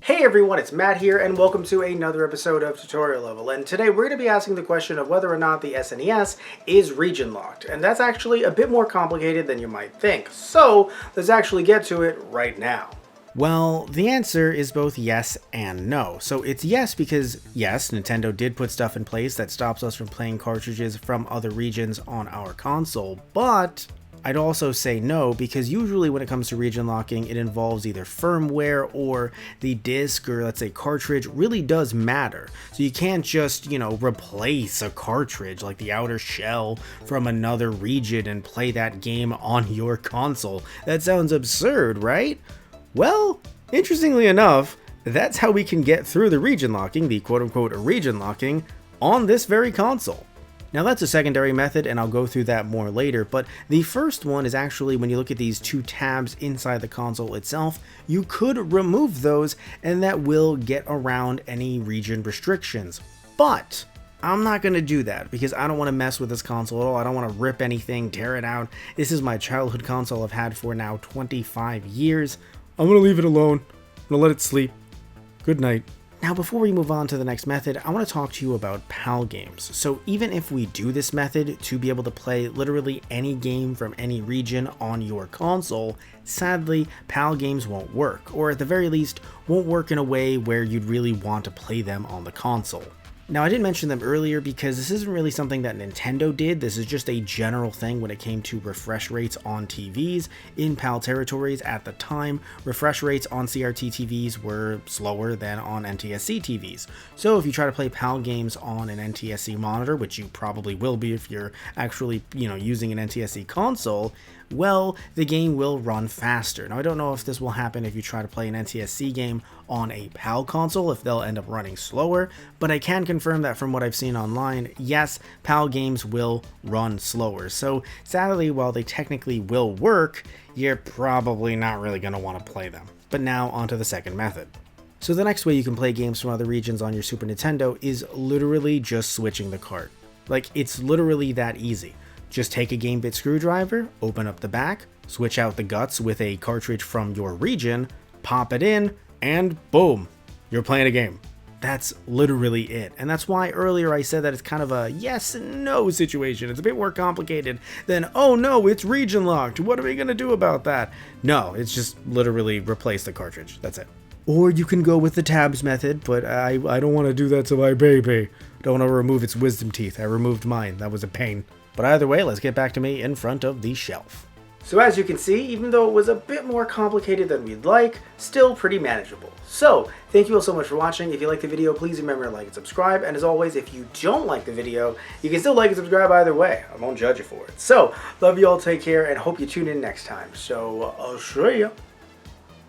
Hey everyone, it's Matt here, and welcome to another episode of Tutorial Level. And today we're going to be asking the question of whether or not the SNES is region locked. And that's actually a bit more complicated than you might think. So let's actually get to it right now. Well, the answer is both yes and no. So it's yes because, yes, Nintendo did put stuff in place that stops us from playing cartridges from other regions on our console, but I'd also say no because usually when it comes to region locking, it involves either firmware or the disc or let's say cartridge really does matter. So you can't just, replace a cartridge like the outer shell from another region and play that game on your console. That sounds absurd, right? Well, interestingly enough, that's how we can get through the region locking, the quote-unquote region locking, on this very console. Now that's a secondary method and I'll go through that more later, but the first one is actually when you look at these two tabs inside the console itself, you could remove those and that will get around any region restrictions. But I'm not going to do that because I don't want to mess with this console at all. I don't want to rip anything, tear it out. This is my childhood console I've had for now 25 years. I'm going to leave it alone. I'm going to let it sleep. Good night. Now before we move on to the next method, I want to talk to you about PAL games. So even if we do this method to be able to play literally any game from any region on your console, sadly PAL games won't work, or at the very least won't work in a way where you'd really want to play them on the console. Now I didn't mention them earlier because this isn't really something that Nintendo did. This is just a general thing when it came to refresh rates on TVs in PAL territories at the time. Refresh rates on CRT TVs were slower than on NTSC TVs. So if you try to play PAL games on an NTSC monitor, which you probably will be if you're actually, using an NTSC console, well, the game will run faster. Now I don't know if this will happen if you try to play an NTSC game on a PAL console, if they'll end up running slower, but I can confirm that from what I've seen online, yes, PAL games will run slower. So sadly, while they technically will work, you're probably not really going to want to play them. But now onto the second method. So the next way you can play games from other regions on your Super Nintendo is literally just switching the cart. Like, it's literally that easy. Just take a game bit screwdriver, open up the back, switch out the guts with a cartridge from your region, pop it in, and boom, you're playing a game. That's literally it. And that's why earlier I said that it's kind of a yes and no situation. It's a bit more complicated than, oh no, it's region locked. What are we going to do about that? No, it's just literally replace the cartridge. That's it. Or you can go with the tabs method, but I don't want to do that to my baby. Don't want to remove its wisdom teeth. I removed mine. That was a pain. But either way, let's get back to me in front of the shelf. So as you can see, even though it was a bit more complicated than we'd like, still pretty manageable. So, thank you all so much for watching. If you liked the video, please remember to like and subscribe. And as always, if you don't like the video, you can still like and subscribe either way. I won't judge you for it. So, love you all, take care, and hope you tune in next time. So, I'll see ya.